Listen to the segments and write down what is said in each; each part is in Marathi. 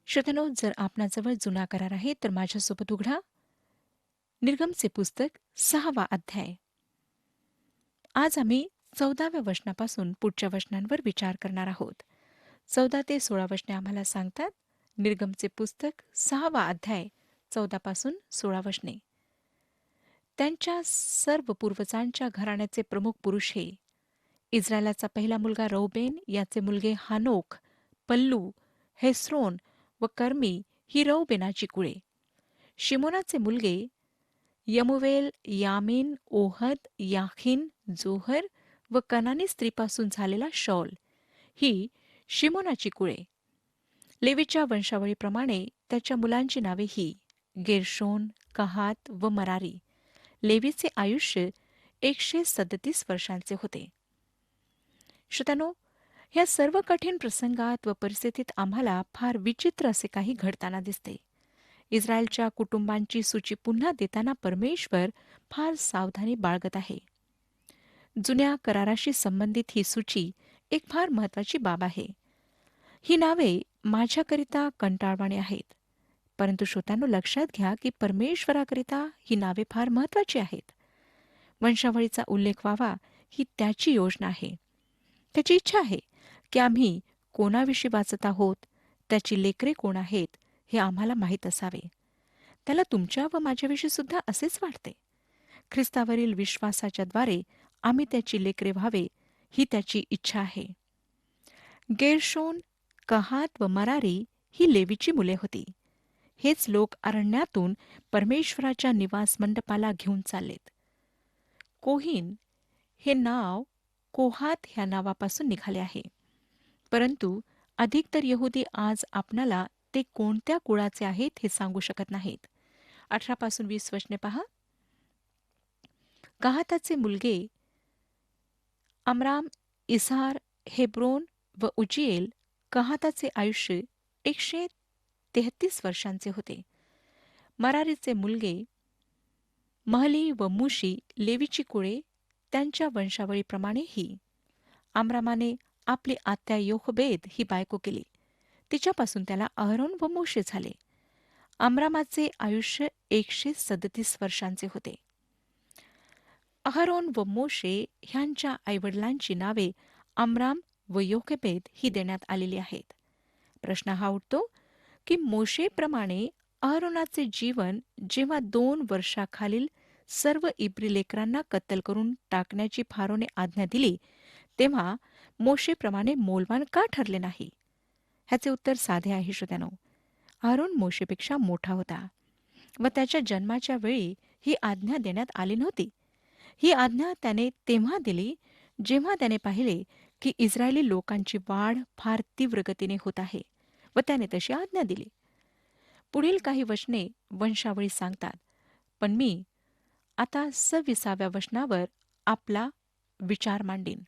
श्रोत्यानो, जर आपणाजवळ जुना करार आहे तर माझ्यासोबत उघडा. निर्गमचे पुस्तक 6वा अध्याय. आज आम्ही 14व्या वचनापासून पुढच्या वचनांवर विचार करणार आहोत. 14 ते 16 वचने आम्हाला सांगतात. निर्गमचे पुस्तक 6वा अध्याय 14 पासून 16 वचने. त्यांच्या सर्व पूर्वजांच्या घराण्याचे प्रमुख पुरुष हे इस्रायलाचा पहिला मुलगा रौबेन, याचे मुलगे हानोक, पल्लू, हेस्रोन व कर्मी ही रौबेनाची कुळे. शिमोनाचे मुलगे यमुवेल, यामीन, ओहद, याखीन, जोहर व कनानी स्त्रीपासून झालेला शौल ही शिमोनाची कुळे. लेवीच्या वंशावळीप्रमाणे त्याच्या मुलांची नावे ही गेर्शोन, कहात व मरारी. लेवीचे आयुष्य 137 वर्षांचे होते. श्रोत्यानो, ह्या सर्व कठीण प्रसंगात व परिस्थितीत आम्हाला फार विचित्र असे काही घडताना दिसते. इस्रायलच्या कुटुंबांची सूची पुन्हा देताना परमेश्वर फार सावधानी बाळगत आहे. जुन्या कराराशी संबंधित ही सूची एक फार महत्वाची बाब आहे. ही नावे माझ्याकरिता कंटाळवाणी आहेत, परंतु श्रोत्यांनो, लक्षात घ्या की परमेश्वराकरिता ही नावे फार महत्वाची आहेत. वंशावळीचा उल्लेख व्हावा ही त्याची योजना आहे. त्याची इच्छा आहे की आम्ही कोणाविषयी वाचत आहोत, त्याची लेकरे कोण आहेत हे आम्हाला माहीत असावे. त्याला तुमच्या व माझ्याविषयी सुद्धा असेच वाटते. ख्रिस्तावरील विश्वासाच्याद्वारे आम्ही त्याची लेकरे व्हावे ही त्याची इच्छा आहे. गेर्शोन, कहात व मरारी ही लेवीची मुले होती. हेच लोक अरण्यातून परमेश्वराच्या निवास मंडपाला घेऊन चाललेत. कोहीन हे नाव कोहात ह्या नावापासून निघाले आहे, परंतु अधिकतर यहुदी आज आपणाला ते कोणत्या कुळाचे आहेत हे सांगू शकत नाहीत. 18 पासून 20 वचने पहा. कहाताचे मुलगे अमराम, इसार, हेब्रोन व उजिएल. कहाताचे आयुष्य 133 वर्षांचे होते. मरारीचे मुलगे महली व मुशी. लेवीची कुळे त्यांच्या वंशावळीप्रमाणे ही. आमरामाने आपली आत्या योखबेद ही बायको केली. तिच्यापासून त्याला अहरोन व मोशे झाले. आमरामाचे आयुष्य 137 वर्षांचे होते. अहरोन व मोशे ह्यांच्या आईवडिलांची नावे आमराम व योकेबेद ही देण्यात आलेली आहेत. प्रश्न हा उठतो की मोशेप्रमाणे अहरोनाचे जीवन जेव्हा 2 वर्षाखालील सर्व इब्री लेकरांना कत्तल करून टाकण्याची फारोने आज्ञा दिली, तेव्हा मोशेप्रमाणे मोलवान का ठरले नाही? ह्याचे उत्तर साधे आहे श्रोत्यानो. अहरोन मोशेपेक्षा मोठा होता व त्याच्या जन्माच्या वेळी ही आज्ञा देण्यात आली नव्हती. ही आज्ञा त्याने तेव्हा दिली जेव्हा त्याने पाहिले की इस्रायली लोकांची वाढ फार तीव्र गतीने होत आहे व त्याने तशी आज्ञा दिली. पुढील काही वचने वंशावळी सांगतात, पण मी आता 26व्या वचनावर आपला विचार मांडीन,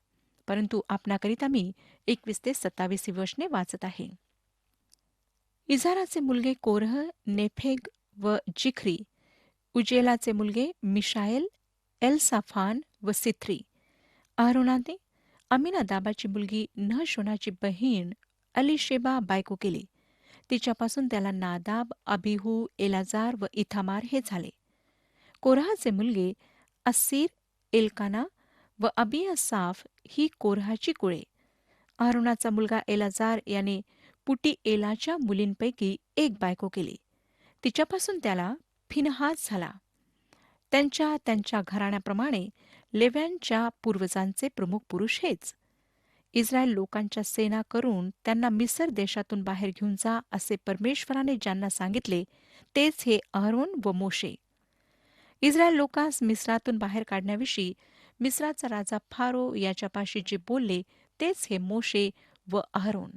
परंतु आपणाकरिता मी 21 ते 27 वचने वाचत आहे. इझाराचे मुलगे कोरह, नेफेग व जिख्री. उजेलाचे मुलगे मिशाएल, एलसाफान व सिथ्री. अहरोनाने अमिनादाबाची मुलगी नहशोनाची बहीण अलिशेबा बायको केली. तिच्यापासून त्याला नादाब, अबिहू, एलाजार व इथामार हे झाले. कोरहाचे मुलगे अस्सीर, एलकाना व अबियासाफ ही कोरहाची कुळे. अहरोनाचा मुलगा एलाजार याने पुटी एलाच्या मुलींपैकी एक बायको केली. तिच्यापासून त्याला फिनहास झाला. त्यांच्या त्यांच्या घराण्याप्रमाणे लेव्यांच्या पूर्वजांचे प्रमुख पुरुष हेच. इस्रायल लोकांच्या सेना करून त्यांना मिसर देशातून बाहेर घेऊन जा असे परमेश्वराने ज्यांना सांगितले, तेच हे अहरोन व मोशे. इस्रायल लोकांस मिस्रातून बाहेर काढण्याविषयी मिस्राचा राजा फारो याच्यापाशी जे बोलले, तेच हे मोशे व अहरोन.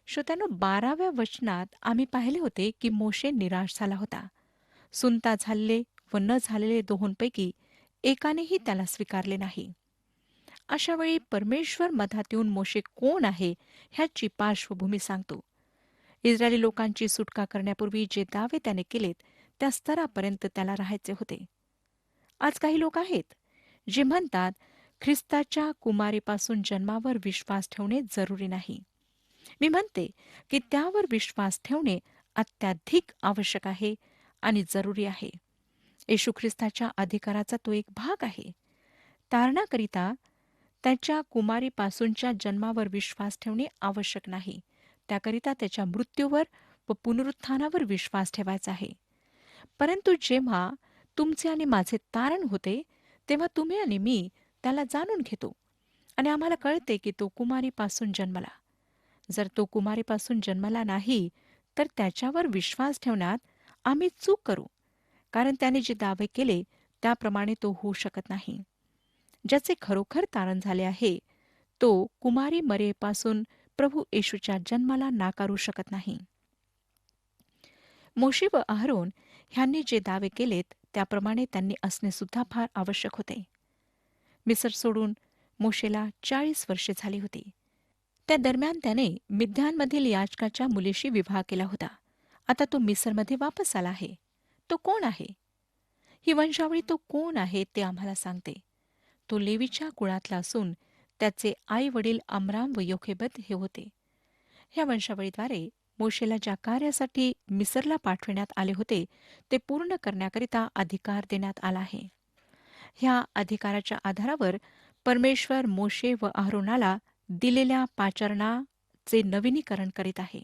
श्रोत्यानो, 12व्या वचनात आम्ही पाहिले होते की मोशे निराश झाला होता. सुनता झालेले व न झालेले दोहोंपैकी एकानेही त्याला स्वीकारले नाही. अशा वेळी परमेश्वर मधात येऊन मोशे कोण आहे ह्याची पार्श्वभूमी सांगतो. इस्रायली लोकांची सुटका करण्यापूर्वी जे दावे त्याने केलेत त्या स्तरापर्यंत त्याला राहायचे होते. आज काही लोक आहेत जे म्हणतात ख्रिस्ताच्या कुमारीपासून जन्मावर विश्वास ठेवणे जरुरी नाही. मी म्हणते की त्यावर विश्वास ठेवणे अत्याधिक आवश्यक आहे आणि जरुरी आहे. येशू ख्रिस्ताच्या अधिकाराचा तो एक भाग आहे. तारणाकरिता त्याच्या कुमारीपासूनच्या जन्मावर विश्वास ठेवणे आवश्यक नाही. त्याकरिता त्याच्या मृत्यूवर व पुनरुत्थानावर विश्वास ठेवायचा आहे. परंतु जेव्हा तुमचे आणि माझे तारण होते, तेव्हा तुम्ही आणि मी त्याला जाणून घेतो आणि आम्हाला कळते की तो कुमारीपासून जन्मला. जर तो कुमारीपासून जन्मला नाही, तर त्याच्यावर विश्वास ठेवण्यात आम्ही चूक करू, कारण त्याने जे दावे केले त्याप्रमाणे तो होऊ शकत नाही. ज्याचे खरोखर तारण झाले आहे, तो कुमारी मरेपासून प्रभू येशूच्या जन्माला नाकारू शकत नाही. मोशे व अहरोन ह्यांनी जे दावे केलेत त्याप्रमाणे त्यांनी असणे सुद्धा फार आवश्यक होते. मिसर सोडून मोशेला 40 वर्षे झाली होती. त्या दरम्यान त्याने मिद्यानमधील याजकाच्या मुलीशी विवाह केला होता. आता तो मिसरमध्ये वापस आला आहे. तो कोण आहे? ही वंशावळी तो कोण आहे ते आम्हाला सांगते. तो लेवीच्या कुळातला असून त्याचे आई वडील अमराम व योखेबद हे होते. ह्या वंशावळीद्वारे मोशेला ज्या कार्यासाठी मिसरला पाठविण्यात आले होते ते पूर्ण करण्याकरिता अधिकार देण्यात आला आहे. ह्या अधिकाराच्या आधारावर परमेश्वर मोशे व अहरोनाला दिलेल्या पाचारणाचे नवीनीकरण करीत आहे.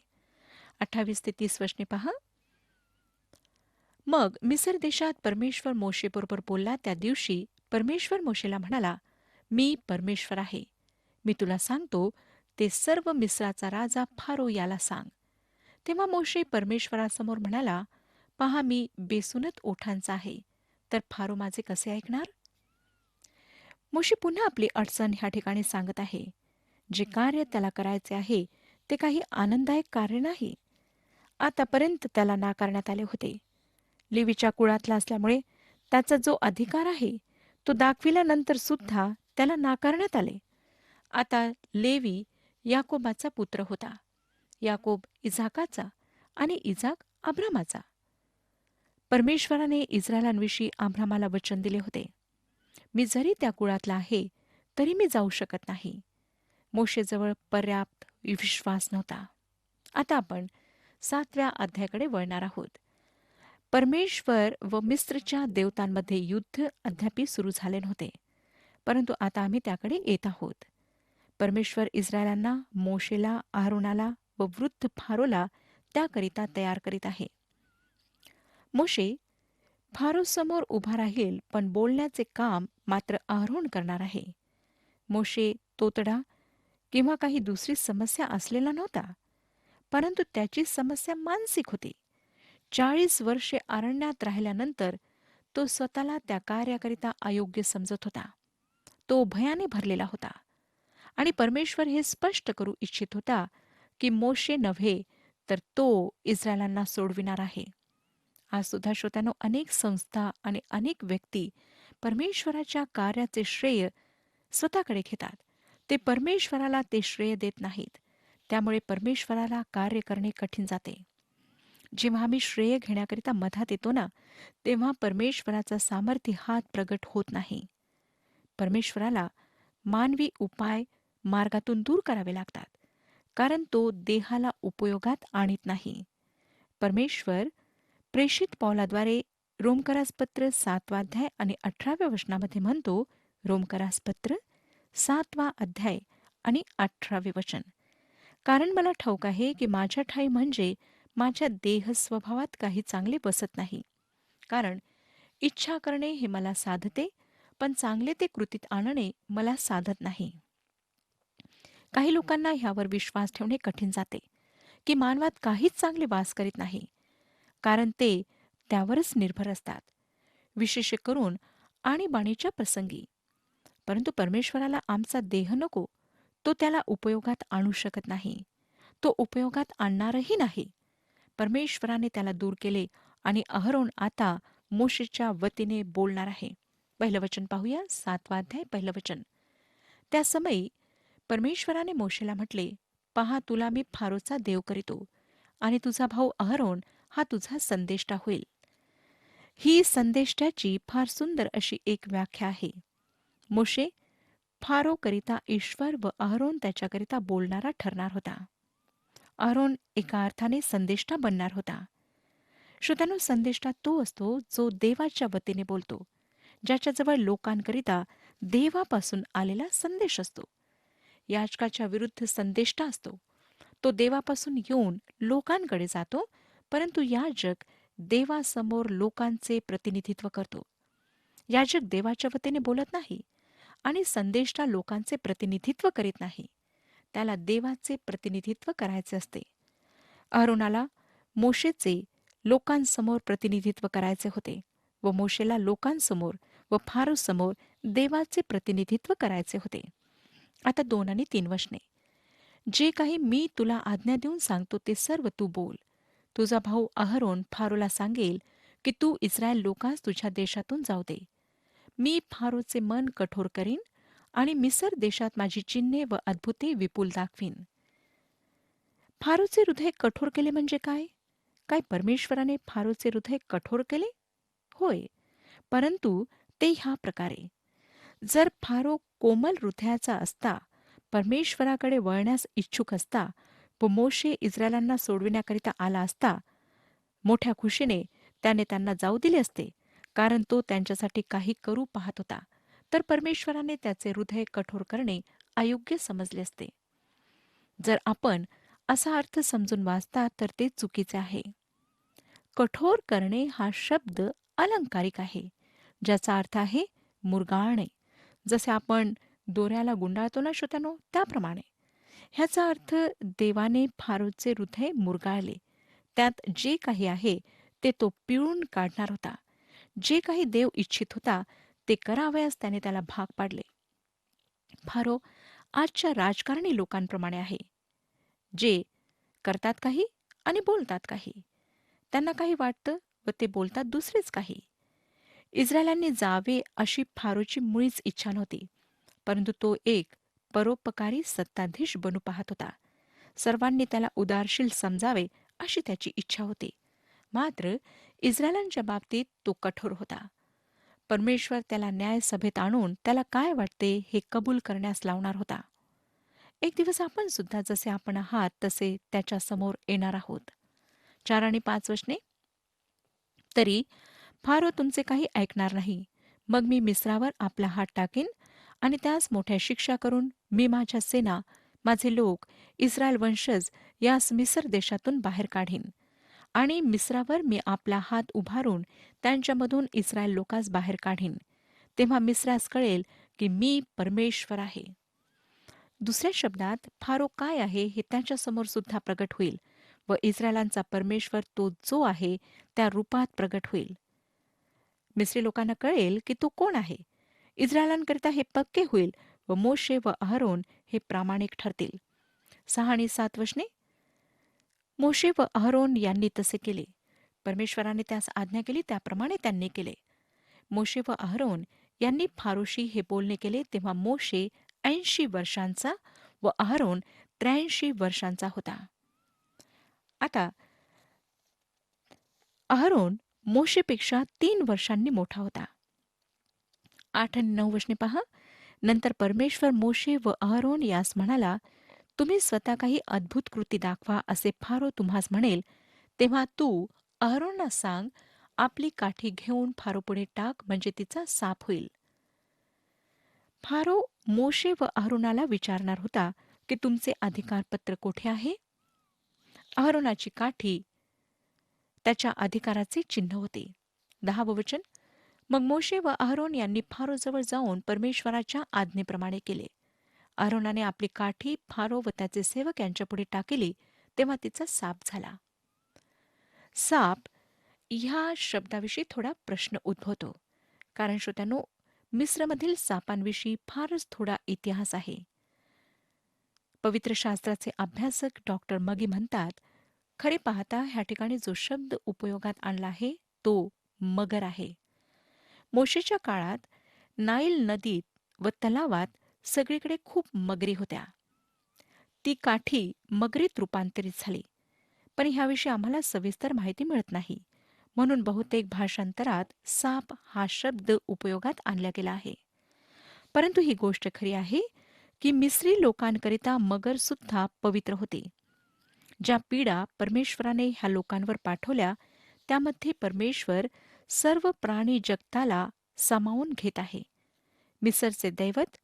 28 ते 30 वचने पहा. मग मिसर देशात परमेश्वर मोशेबरोबर बोलला त्या दिवशी परमेश्वर मोशेला म्हणाला, मी परमेश्वर आहे. मी तुला सांगतो ते सर्व मिस्राचा राजा फारो याला सांग. तेव्हा मोशे परमेश्वरासमोर म्हणाला, पहा मी बेसुनत ओठांचा आहे, तर फारो माझे कसे ऐकणार? मोशे पुन्हा आपली अडचण ह्या ठिकाणी सांगत आहे. जे कार्य त्याला करायचे आहे ते काही आनंददायक कार्य नाही. आतापर्यंत त्याला नाकारण्यात आले होते. लेवीच्या कुळातला असल्यामुळे त्याचा जो अधिकार आहे तो दाखविल्यानंतर सुद्धा त्याला नाकारण्यात आले. आता लेवी याकोबाचा पुत्र होता. याकोब इझाकाचा आणि इझाक अब्रामाचा. परमेश्वराने इस्रायलांविषयी अब्रामाला वचन दिले होते, मी जरी त्या कुळातला आहे तरी मी जाऊ शकत नाही. मोशेजवळ पर्याप्त विश्वास नव्हता. आता आपण 7व्या अध्यायाकडे वळणार आहोत. परमेश्वर व मिस्रच्या देवतांमध्ये युद्ध अद्यापि सुरू झाले नव्हते, परंतु आता आम्ही त्याकडे येत आहोत. परमेश्वर इस्रायलांना, मोशेला, अहरोनाला व वृद्ध फारोला त्याकरिता तयार करीत आहे. मोशे फारोसमोर उभा राहील, पण बोलण्याचे काम मात्र अहरोन करणार आहे. मोशे तोतडा किंवा काही दुसरी समस्या असलेला नव्हता, परंतु त्याची समस्या मानसिक होती. 40 वर्षे अरण्यात राहिल्यानंतर तो स्वतःला त्या कार्याकरिता अयोग्य समजत होता. तो भयाने भरलेला होता आणि परमेश्वर हे स्पष्ट करू इच्छित होता की मोशे नव्हे तर तो इस्रायलांना सोडविणार आहे. आज सुद्धा श्रोत्यानो, अनेक संस्था आणि अनेक व्यक्ती परमेश्वराच्या कार्याचे श्रेय स्वतःकडे घेतात. ते परमेश्वराला ते श्रेय देत नाहीत. त्यामुळे परमेश्वराला कार्य करणे कठीण जाते. जेव्हा आम्ही श्रेय घेण्याकरिता मधात येतो ना, तेव्हा परमेश्वराचा सामर्थ्य हात प्रगट होत नाही. परमेश्वराला मानवी उपाय मार्गातून दूर करावे लागतात, कारण तो देहाला उपयोगात आणत नाही. परमेश्वर प्रेषित पौलाद्वारे रोमकरासपत्र 7वा अध्याय आणि 18व्या वचनामध्ये म्हणतो. रोमकरासपत्र 7वा अध्याय आणि 18वे वचन. कारण मला ठाऊक आहे की माझ्या ठाई म्हणजे माझ्या देह स्वभावात काही चांगले बसत नाही. कारण इच्छा करणे हे मला साधते, पण चांगले ते कृतीत आणणे मला साधत नाही. काही लोकांना ह्यावर विश्वास ठेवणे कठीण जाते की मानवात काहीच चांगले वास करीत नाही, कारण ते त्यावरच निर्भर असतात, विशेष करून आणीबाणीच्या प्रसंगी. परंतु परमेश्वराला आमचा देह नको, तो त्याला उपयोगात आणू शकत नाही. तो उपयोगात आणणारही नाही. परमेश्वराने त्याला दूर केले आणि अहरोन आता मोशेच्या वतीने बोलणार आहे. पहिलं वचन पाहूया. 7वा अध्याय पहिलं वचन. त्या समयी परमेश्वराने मोशेला म्हटले, पहा तुला मी फारोचा देव करीतो आणि तुझा भाऊ अहरोन हा तुझा संदेष्टा होईल. ही संदेष्ट्याची फार सुंदर अशी एक व्याख्या आहे. मोशे फारो करिता ईश्वर व अहरोन त्याच्याकरिता बोलणारा ठरणार होता. अहरोन एका अर्थाने संदेष्टा बनणार होता. श्रोत्यानो, संदेष्टा तो असतो जो देवाच्या वतीने बोलतो, ज्याच्याजवळ लोकांकरिता देवापासून आलेला संदेश असतो. याजकाच्या विरुद्ध संदेष्टा असतो. तो देवापासून येऊन लोकांकडे जातो, परंतु याजक देवासमोर लोकांचे प्रतिनिधित्व करतो. याजक देवाच्या वतीने बोलत नाही आणि संदेष्टा लोकांचे प्रतिनिधित्व करीत नाही. त्याला देवाचे प्रतिनिधित्व करायचे असते. अहरोनाला मोशेचे लोकांसमोर प्रतिनिधित्व करायचे होते व मोशेला लोकांसमोर व फारोसमोर देवाचे प्रतिनिधित्व करायचे होते. आता 2 आणि 3 वचने. जे काही मी तुला आज्ञा देऊन सांगतो ते सर्व तू बोल. तुझा भाऊ अहरोन फारोला सांगेल की तू इस्रायल लोकांस तुझ्या देशातून जाऊ दे. मी फारोचे मन कठोर करीन आणि मिसर देशात माझी चिन्हे व अद्भुते विपुल दाखवीन. फारोचे हृदय कठोर केले म्हणजे काय? काय परमेश्वराने फारोचे हृदय कठोर केले? होय, परंतु ते ह्या प्रकारे. जर फारो कोमल हृदयाचा असता, परमेश्वराकडे वळण्यास इच्छुक असता व मोशे इस्रायलांना सोडविण्याकरिता आला असता, मोठ्या खुशीने त्याने त्यांना जाऊ दिले असते, कारण तो त्यांच्यासाठी काही करू पाहत होता. तर परमेश्वराने त्याचे हृदय कठोर करणे अयोग्य समजले असते. जर आपण असा अर्थ समजून वाचता तर ते चुकीचे आहे. कठोर करणे हा शब्द अलंकारिक आहे, ज्याचा अर्थ आहे मुरगाळणे. जसे आपण दोऱ्याला गुंडाळतो ना श्रोत्यानो, त्याप्रमाणे. ह्याचा अर्थ देवाने फारोचे हृदय मुरगाळले. त्यात जे काही आहे ते तो पिळून काढणार होता. जे काही देव इच्छित होता ते करावयास त्याने त्याला भाग पाडले. फारो आजच्या राजकारणी लोकांप्रमाणे आहे, जे करतात काही आणि बोलतात काही. त्यांना काही वाटतं व ते बोलतात दुसरेच काही. इस्रायलांनी जावे अशी फारोची मुळीच इच्छा नव्हती, परंतु तो एक परोपकारी सत्ताधीश बनू पाहत होता. सर्वांनी त्याला उदारशील समजावे अशी त्याची इच्छा होती. मात्र इस्रायलांच्या बाबतीत तो कठोर होता. परमेश्वर त्याला न्यायसभेत आणून त्याला काय वाटते हे कबूल करण्यास लावणार होता. एक दिवस आपण सुद्धा जसे आपण आहात तसे त्याच्या समोर येणार आहोत. 4 आणि 5 वचने. तरी फारो तुमचे काही ऐकणार नाही. मग मी मिस्रावर आपला हात टाकीन आणि त्यास मोठ्या शिक्षा करून मी माझ्या सेना, माझे लोक, इस्रायल वंशज यास मिस्र देशातून बाहेर काढीन. आणि मिस्रावर मी आपला हात उभारून त्यांच्यामधून इस्रायल लोकांस बाहेर काढीन. तेव्हा मिस्रास कळेल की मी परमेश्वर आहे. दुसऱ्या शब्दात फारो काय आहे हे त्यांच्यासमोर सुद्धा प्रगट होईल व इस्रायलांचा परमेश्वर तो जो आहे त्या रूपात प्रगट होईल. मिस्री लोकांना कळेल की तो कोण आहे. इस्रायलांकरिता हे पक्के होईल व मोशे व अहरोन हे प्रामाणिक ठरतील. 6 आणि 7 वचने. मोशे व अहरोन यांनी तसे केले. परमेश्वराने त्यास आज्ञा केली त्याप्रमाणे त्यांनी केले. मोशे व अहरोन यांनी फारोशी हे बोलणे केले तेव्हा मोशे 80 वर्षांचा व अहरोन 83 वर्षांचा होता. आता अहरोन मोशेपेक्षा 3 वर्षांनी मोठा होता. 8 आणि 9 वचने पहा. नंतर परमेश्वर मोशे व अहरोन यास म्हणाला, तुम्ही स्वतः काही अद्भुत कृती दाखवा असे फारो तुम्हास म्हणेल, तेव्हा तू अहरोनला सांग, आपली काठी घेऊन फारोपुढे टाक, म्हणजे तिचा साप होईल. फारो मोशे व अहरोनाला विचारणार होता की तुमचे अधिकारपत्र कोठे आहे? अहरोनाची काठी त्याच्या अधिकाराचे चिन्ह होते. 10वे वचन. मग मोशे व अहरोन यांनी फारोजवळ जाऊन परमेश्वराच्या आज्ञेप्रमाणे केले. अहरोनाने आपली काठी फारो व त्याचे सेवक यांच्यापुढे टाकली, तेव्हा तिचा साप झाला. साप ह्या शब्दाविषयी थोडा प्रश्न उद्भवतो, कारण श्रोत्यानो, मिस्रमधील सापांविषयी फारच थोडा इतिहास आहे. पवित्र शास्त्राचे अभ्यासक डॉक्टर मगी म्हणतात, खरे पाहता ह्या ठिकाणी जो शब्द उपयोगात आणला आहे तो मगर आहे. मोशेच्या काळात नाईल नदीत व तलावात सगळीकडे खूप मगरी होत्या. ती काठी मगरीत रूपांतरित झाली, पण ह्याविषयी आम्हाला सविस्तर माहिती मिळत नाही. म्हणून बहुतेक भाषांतरात साप हा शब्द उपयोगात आणला गेला आहे. परंतु ही गोष्ट खरी आहे की मिस्री लोकांकरिता मगर सुद्धा पवित्र होते. ज्या पीडा परमेश्वराने ह्या लोकांवर पाठवल्या त्यामध्ये परमेश्वर सर्व प्राणी जगताला सामावून घेत आहे. मिसरचे दैवत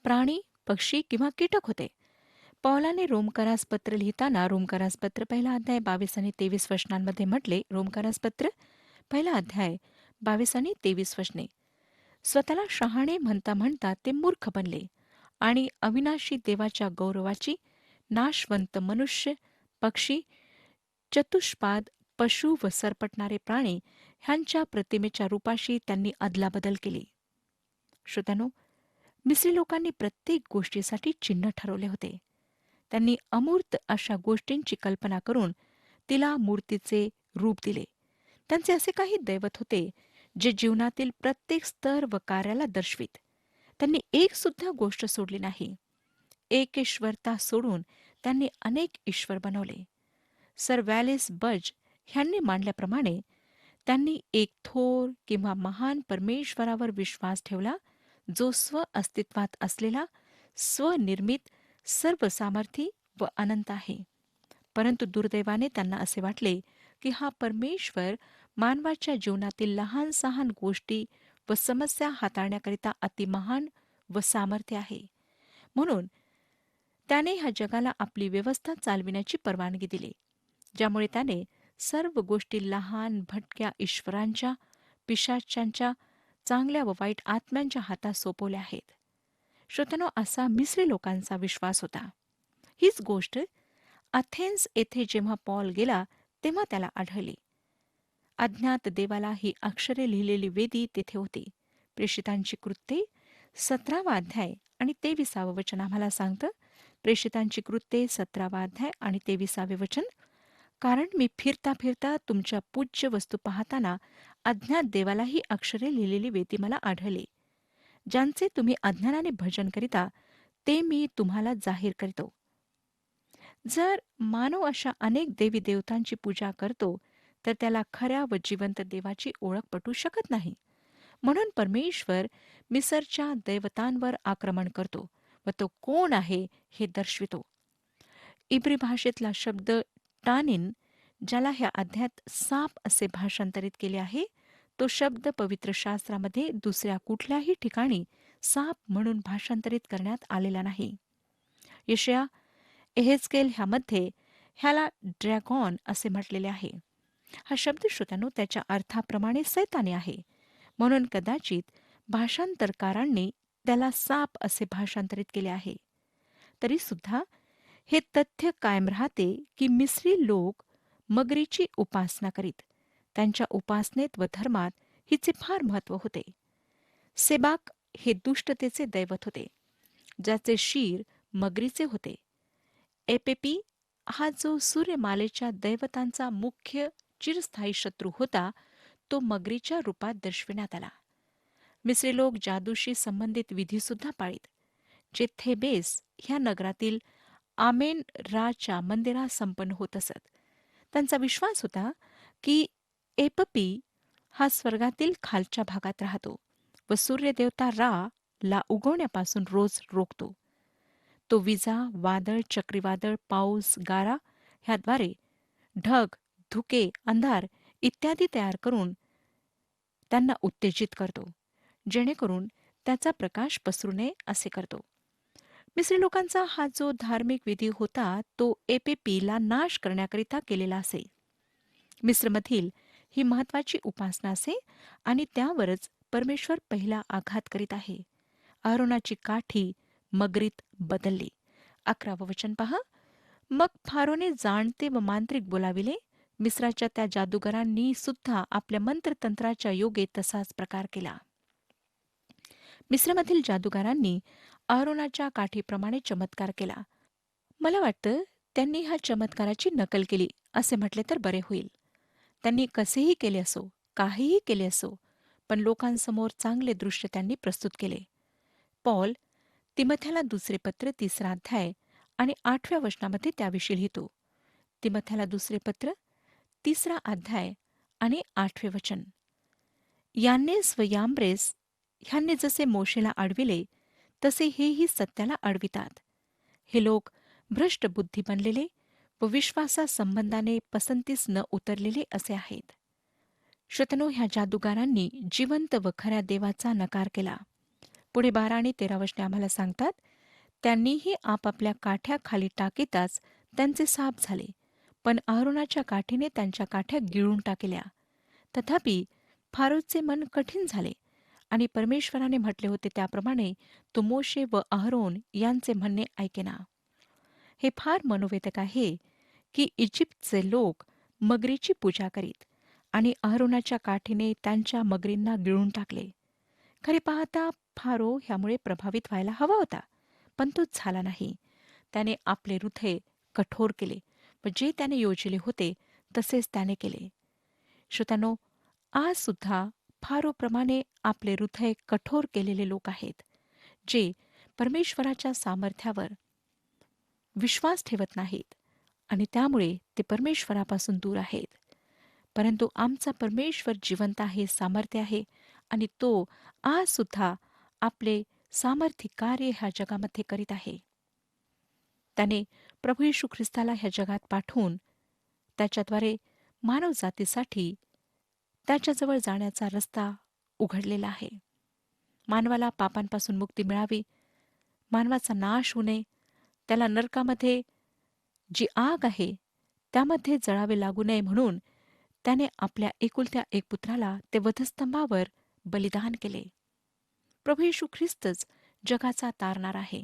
प्राणी, पक्षी किंवा कीटक होते. पौलाने रोमकरास पत्र लिहिताना रोमकरास पत्र पहिला अध्याय 22 आणि 23 वचनांमध्ये म्हटले. रोमकरास पत्र पहिला अध्याय 22 आणि 23 वचने. स्वतःला शहाणे म्हणता म्हणता ते मूर्ख बनले आणि अविनाशी देवाच्या गौरवाची नाशवंत मनुष्य, पक्षी, चतुष्पाद, पशु व सरपटणारे प्राणी ह्यांच्या प्रतिमेच्या रूपाशी त्यांनी अदलाबदल केली. श्रोत्यानो, मिस्री लोकांनी प्रत्येक गोष्टीसाठी चिन्ह ठरवले होते. त्यांनी अमूर्त अशा गोष्टींची कल्पना करून तिला मूर्तीचे रूप दिले. त्यांचे असे काही दैवत होते जे जीवनातील प्रत्येक स्तर व कार्याला दर्शवित. त्यांनी एक सुद्धा गोष्ट सोडली नाही. एक ईश्वरता सोडून त्यांनी अनेक ईश्वर बनवले. सर वॅलेस बज ह्यांनी मांडल्याप्रमाणे त्यांनी एक थोर किंवा महान परमेश्वरावर विश्वास ठेवला, जो स्व अस्तित्वात असलेला, स्वनिर्मित, सर्वसामर्थी व अनंत आहे. परंतु दुर्दैवाने त्यांना असे वाटले की हा परमेश्वर मानवाच्या जीवनातील लहान सहान गोष्टी व समस्या हाताळण्याकरिता अतिमहान व सामर्थ्य आहे. म्हणून त्याने ह्या जगाला आपली व्यवस्था चालविण्याची परवानगी दिली, ज्यामुळे त्याने सर्व गोष्टी लहान भटक्या ईश्वरांच्या, पिशाच्यांच्या, चांगल्या व वाईट आत्म्यांच्या हातात सोपवल्या आहेत. श्रोत्यानो, असा मिस्री लोकांचा विश्वास होता. हीच गोष्ट अथेन्स येथे जेव्हा पॉल गेला तेव्हा त्याला आढळली. अज्ञात देवाला ही अक्षरे लिहिलेली वेदी तेथे होती. प्रेषितांची कृत्ये 17वा अध्याय आणि 23वे वचन आम्हाला सांगतं. प्रेषितांची कृत्ये 17वा अध्याय आणि 23वे वचन. कारण मी फिरता फिरता तुमच्या पूज्य वस्तू पाहताना अज्ञात देवाला ही अक्षरे लिहिलेली वेदी मला आढळली. ज्यांचे तुम्ही अज्ञानाने भजन करिता ते मी तुम्हाला जाहीर करतो. जर मानव अशा अनेक देवी देवतांची पूजा करतो तर त्याला खऱ्या व जिवंत देवाची ओळख पटू शकत नाही. म्हणून परमेश्वर मिसरच्या दैवतांवर आक्रमण करतो व तो कोण आहे हे दर्शवितो. इब्री भाषेतला शब्द टानिन, ज्याला ह्या अध्यायात साप असे भाषांतरित केले आहे, तो शब्द पवित्र शास्त्रामध्ये दुसऱ्या कुठल्याही ठिकाणी साप म्हणून भाषांतरित करण्यात आलेला नाही. यशया, एहेजकेल ह्यामध्ये ह्याला ड्रॅगॉन असे म्हटलेले आहे. हा शब्द श्रोत्यानो त्याच्या अर्थाप्रमाणे सैतानी आहे. म्हणून कदाचित भाषांतरकारांनी त्याला साप असे भाषांतरित केले आहे. तरी सुद्धा हे तथ्य कायम राहते की मिस्री लोक मगरीची उपासना करीत. त्यांच्या उपासनेत व धर्मात हिचे फार महत्त्व होते. सेबाक हे दुष्टतेचे दैवत होते, ज्याचे शीर मगरीचे होते. एपेपी हा जो सूर्यमालेच्या दैवतांचा मुख्य चिरस्थायी शत्रू होता, तो मगरीच्या रूपात दर्शविण्यात आला. मिस्री लोक जादूशी संबंधित विधीसुद्धा पाळीत, जे थेबेस ह्या नगरातील आमेन राच्या मंदिरात संपन्न होत असत. त्यांचा विश्वास होता की एपपी हा स्वर्गातील खालच्या भागात राहतो व सूर्यदेवता रा ला उगवण्यापासून रोज रोखतो. तो विजा, वादळ, चक्रीवादळ, पाऊस, गारा ह्याद्वारे ढग, धुके, अंधार इत्यादी तयार करून त्यांना उत्तेजित करतो, जेणेकरून त्याचा प्रकाश पसरू नये असे करतो. मिस्री लोकांचा हा जो धार्मिक विधी होता तो एपेपीला नाश करण्याकरिता केलेला असे. मिस्रमधील ही महत्वाची उपासना असे आणि त्यावरच परमेश्वर पहिला आघात करीत आहे. अहरोनाची काठी मगरीत बदलली. 11वे वचन पहा. मग फारोने जाणते व मांत्रिक बोलाविले. मिस्राच्या त्या जादूगरांनी सुद्धा आपल्या मंत्रतंत्राच्या योगे तसाच प्रकार केला. मिस्रमधील जादूगारांनी अहरोनाच्या काठीप्रमाणे चमत्कार केला. मला वाटतं त्यांनी ह्या चमत्काराची नकल केली असे म्हटले तर बरे होईल. त्यांनी कसेही केले असो, काहीही केले असो, पण लोकांसमोर चांगले दृश्य त्यांनी प्रस्तुत केले. पॉल तिमथ्याला दुसरे पत्र 3रा अध्याय आणि 8व्या वचनामध्ये त्याविषयी लिहितो. तिमथ्याला दुसरे पत्र 3रा अध्याय आणि 8वे वचन. यान्नेस व याम्ब्रेस ह्यांनी जसे मोशेला अडविले तसे हेही सत्याला अडवितात. हे लोक भ्रष्ट बुद्धी बनलेले व विश्वासासंबंधाने पसंतीस न उतरलेले असे आहेत. श्रोत्यानो, ह्या जादूगारांनी जिवंत व खऱ्या देवाचा नकार केला. पुढे 12 आणि 13 वचने आम्हाला सांगतात, त्यांनीही आपापल्या काठ्या खाली टाकीताच त्यांचे साप झाले, पण अहरोनाच्या काठीने त्यांच्या काठ्या गिळून टाकल्या. तथापि फारोचे मन कठीण झाले आणि परमेश्वराने म्हटले होते त्याप्रमाणे तो मोशे व अहरोन यांचे म्हणणे ऐकेना. हे फार मनोवेदक आहे की इजिप्तचे लोक मगरीची पूजा करीत आणि अहरोनाच्या काठीने त्यांच्या मगरींना गिळून टाकले. खरे पाहता फारो ह्यामुळे प्रभावित व्हायला हवा होता, पण तो झाला नाही. त्याने आपले हृदय कठोर केले व जे त्याने योजिले होते तसेच त्याने केले. श्रोत्यानो, आज सुद्धा फारोप्रमाणे आपले हृदय कठोर केलेले लोक आहेत, जे परमेश्वराच्या सामर्थ्यावर विश्वास ठेवत नाहीत आणि त्यामुळे ते परमेश्वरापासून दूर आहेत. परंतु आमचा परमेश्वर जिवंत आहे, सामर्थ्य आहे आणि तो आज सुद्धा आपले सामर्थ्य कार्य ह्या जगामध्ये करीत आहे. त्याने प्रभू येशू ख्रिस्ताला ह्या जगात पाठवून त्याच्याद्वारे मानवजातीसाठी त्याच्याजवळ जाण्याचा रस्ता उघडलेला आहे. मानवाला पापांपासून मुक्ती मिळावी, मानवाचा नाश होऊ नये, त्याला नरकामध्ये जी आग आहे त्यामध्ये जळावे लागू नये म्हणून त्याने आपल्या एकुलत्या एक पुत्राला ते वधस्तंभावर बलिदान केले. प्रभू येशू ख्रिस्तच जगाचा तारणार आहे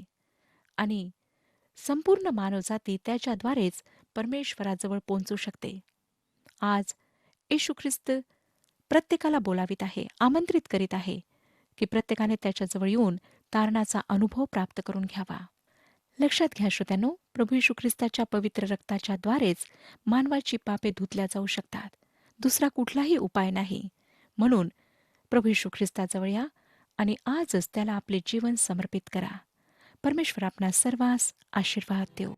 आणि संपूर्ण मानवजाती त्याच्याद्वारेच परमेश्वराजवळ पोहोचू शकते. आज येशू ख्रिस्त प्रत्येकाला बोलावित आहे, आमंत्रित करीत आहे की प्रत्येकाने त्याच्याजवळ येऊन तारणाचा अनुभव प्राप्त करून घ्यावा. लक्षात घ्या श्रोत्यानो, प्रभू येशू ख्रिस्ताच्या पवित्र रक्ताच्या द्वारेच मानवाची पापे धुतल्या जाऊ शकतात. दुसरा कुठलाही उपाय नाही. म्हणून प्रभू येशू ख्रिस्ताजवळ या आणि आजच त्याला आपले जीवन समर्पित करा. परमेश्वर आपणा सर्वांस आशीर्वाद देवो.